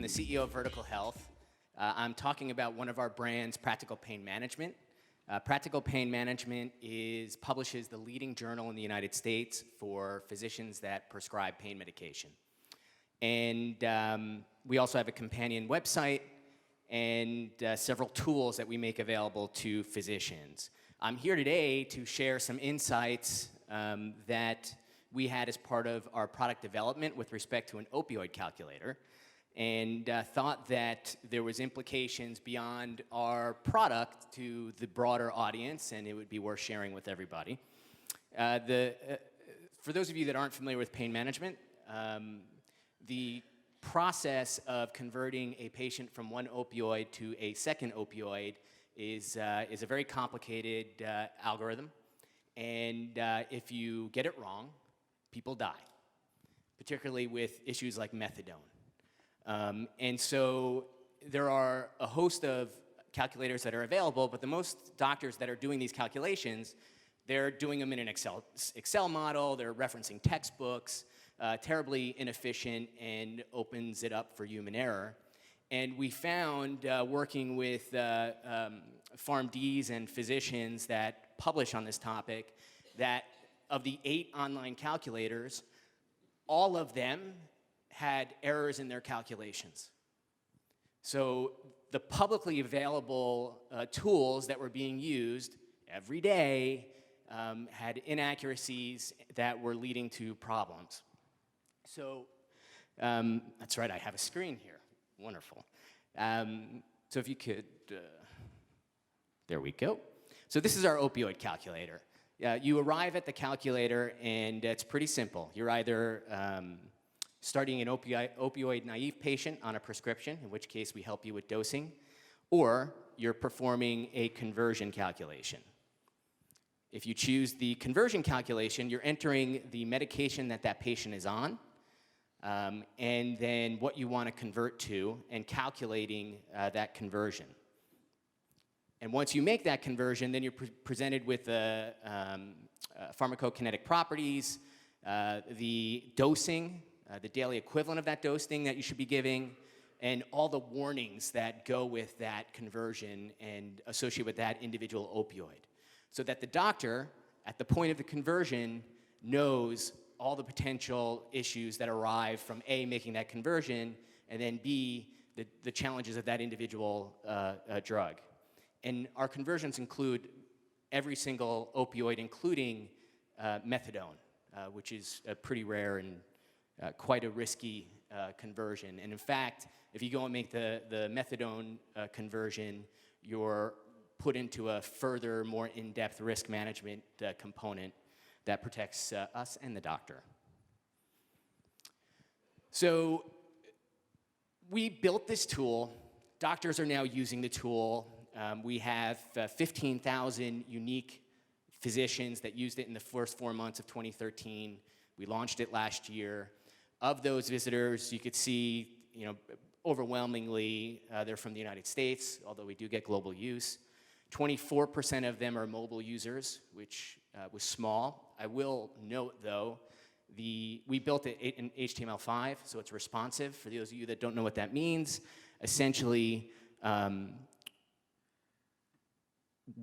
the CEO of Vertical Health. I'm talking about one of our brands, Practical Pain Management. Practical Pain Management publishes the leading journal in the United States for physicians that prescribe pain medication. And we also have a companion website and several tools that we make available to physicians. I'm here today to share some insights that we had as part of our product development with respect to an opioid calculator, and thought that there was implications beyond our product to the broader audience, and it would be worth sharing with everybody. For those of you that aren't familiar with pain management, the process of converting a patient from one opioid to a second opioid is a very complicated algorithm, and if you get it wrong, people die, particularly with issues like methadone. And so there are a host of calculators that are available, but the most doctors that are doing these calculations, they're doing them in an Excel model, they're referencing textbooks, terribly inefficient, and opens it up for human error. And we found, working with PharmDs and physicians that publish on this topic, that of the 8 online calculators, all of them had errors in their calculations. So the publicly available tools that were being used every day had inaccuracies that were leading to problems. So that's right, I have a screen here. Wonderful. So if you could, there we go. So this is our opioid calculator. You arrive at the calculator, and it's pretty simple. You're either starting an opioid-naive patient on a prescription, in which case we help you with dosing, or you're performing a conversion calculation. If you choose the conversion calculation, you're entering the medication that that patient is on, and then what you want to convert to, and calculating that conversion. And once you make that conversion, then you're presented with the pharmacokinetic properties, the dosing, the daily equivalent of that dosing that you should be giving, and all the warnings that go with that conversion and associate with that individual opioid. So that the doctor, at the point of the conversion, knows all the potential issues that arrive from A, making that conversion, and then B, the challenges of that individual drug. And our conversions include every single opioid, including methadone, which is pretty rare and quite a risky conversion. And in fact, if you go and make the methadone conversion, you're put into a further, more in-depth risk management component that protects us and the doctor. So we built this tool. Doctors are now using the tool. We have 15,000 unique physicians that used it in the first 4 months of 2013. We launched it last year. Of those visitors, you could see, overwhelmingly, they're from the United States, although we do get global use. 24% of them are mobile users, which was small. I will note, though, we built it in HTML5, so it's responsive. For those of you that don't know what that means, essentially,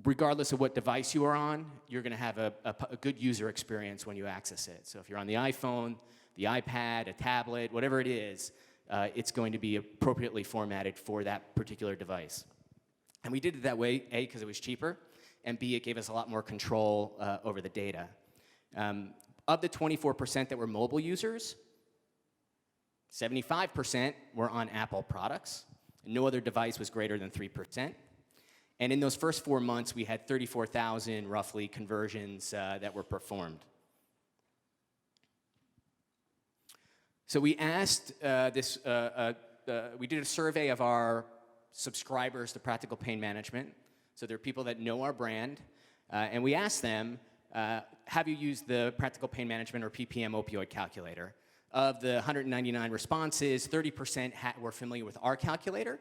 regardless of what device you are on, you're going to have a good user experience when you access it. So if you're on the iPhone, the iPad, a tablet, whatever it is, it's going to be appropriately formatted for that particular device. And we did it that way, A, because it was cheaper, and B, it gave us a lot more control over the data. Of the 24% that were mobile users, 75% were on Apple products. No other device was greater than 3%. And in those first 4 months, we had 34,000, roughly, conversions that were performed. So we asked we did a survey of our subscribers to Practical Pain Management. So they're people that know our brand. And we asked them, have you used the Practical Pain Management or PPM opioid calculator? Of the 199 responses, 30% were familiar with our calculator,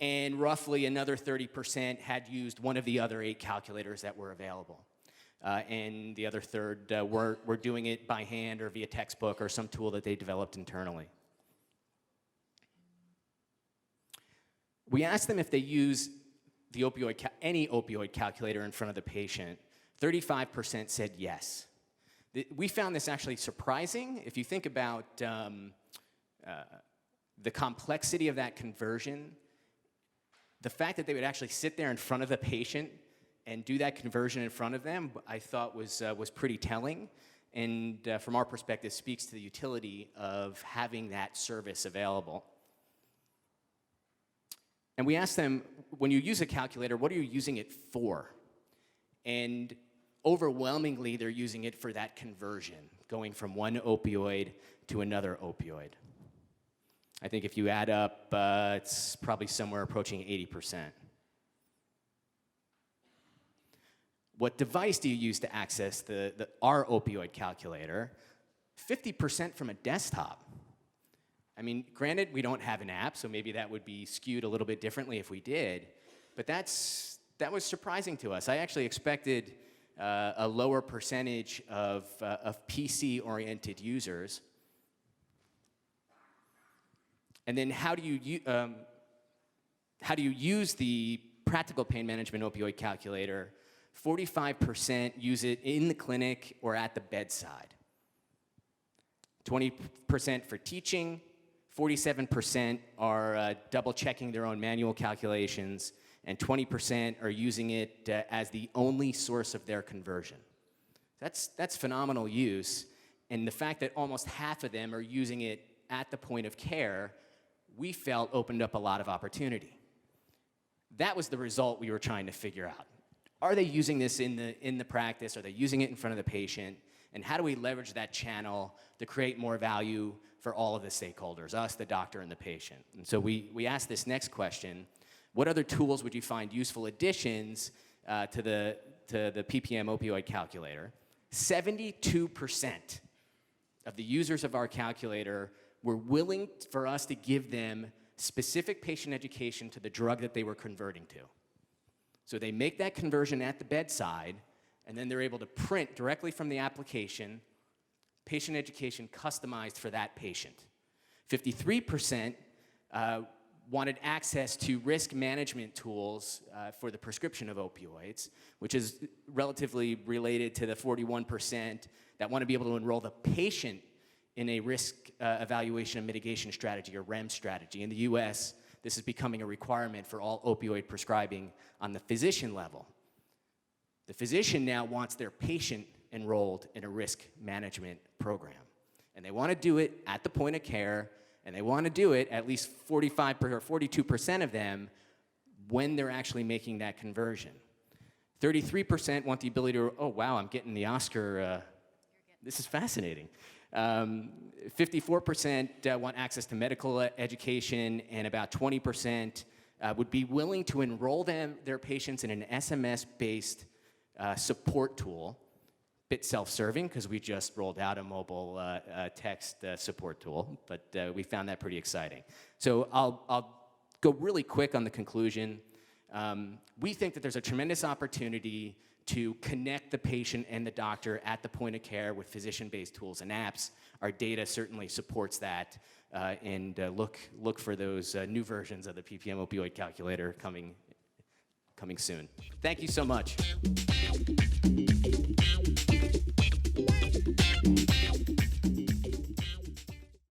and roughly another 30% had used one of the other 8 calculators that were available. And the other third were doing it by hand or via textbook or some tool that they developed internally. We asked them if they use the any opioid calculator in front of the patient. 35% said yes. We found this actually surprising. If you think about the complexity of that conversion, the fact that they would actually sit there in front of the patient and do that conversion in front of them, I thought was pretty telling. And from our perspective, speaks to the utility of having that service available. And we asked them, when you use a calculator, what are you using it for? And overwhelmingly, they're using it for that conversion, going from one opioid to another opioid. I think if you add up, it's probably somewhere approaching 80%. What device do you use to access our opioid calculator? 50% from a desktop. I mean, granted, we don't have an app, so maybe that would be skewed a little bit differently if we did, but that was surprising to us. I actually expected a lower percentage of PC-oriented users. And then how do you use the practical pain management opioid calculator? 45% use it in the clinic or at the bedside. 20% for teaching. 47% are double-checking their own manual calculations, and 20% are using it as the only source of their conversion. That's phenomenal use, and the fact that almost half of them are using it at the point of care, we felt opened up a lot of opportunity. That was the result we were trying to figure out. Are they using this in the practice? Are they using it in front of the patient? And how do we leverage that channel to create more value for all of the stakeholders, us, the doctor, and the patient? And so we asked this next question: what other tools would you find useful additions to the PPM opioid calculator? 72% of the users of our calculator were willing for us to give them specific patient education to the drug that they were converting to. So they make that conversion at the bedside, and then they're able to print directly from the application patient education customized for that patient. 53% wanted access to risk management tools for the prescription of opioids, which is relatively related to the 41% that want to be able to enroll the patient in a risk evaluation and mitigation strategy, or REM strategy. In the US, this is becoming a requirement for all opioid prescribing on the physician level. The physician now wants their patient enrolled in a risk management program. And they want to do it at the point of care, and they want to do it, at least 45% or 42% of them, when they're actually making that conversion. 33% want the ability to, oh wow, I'm getting the Oscar, this is fascinating. 54% want access to medical education, and about 20% would be willing to enroll their patients in an SMS-based support tool. Bit self-serving, because we just rolled out a mobile text support tool, but we found that pretty exciting. So I'll go really quick on the conclusion. We think that there's a tremendous opportunity to connect the patient and the doctor at the point of care with physician-based tools and apps. Our data certainly supports that, and look for those new versions of the PPM opioid calculator coming soon. Thank you so much.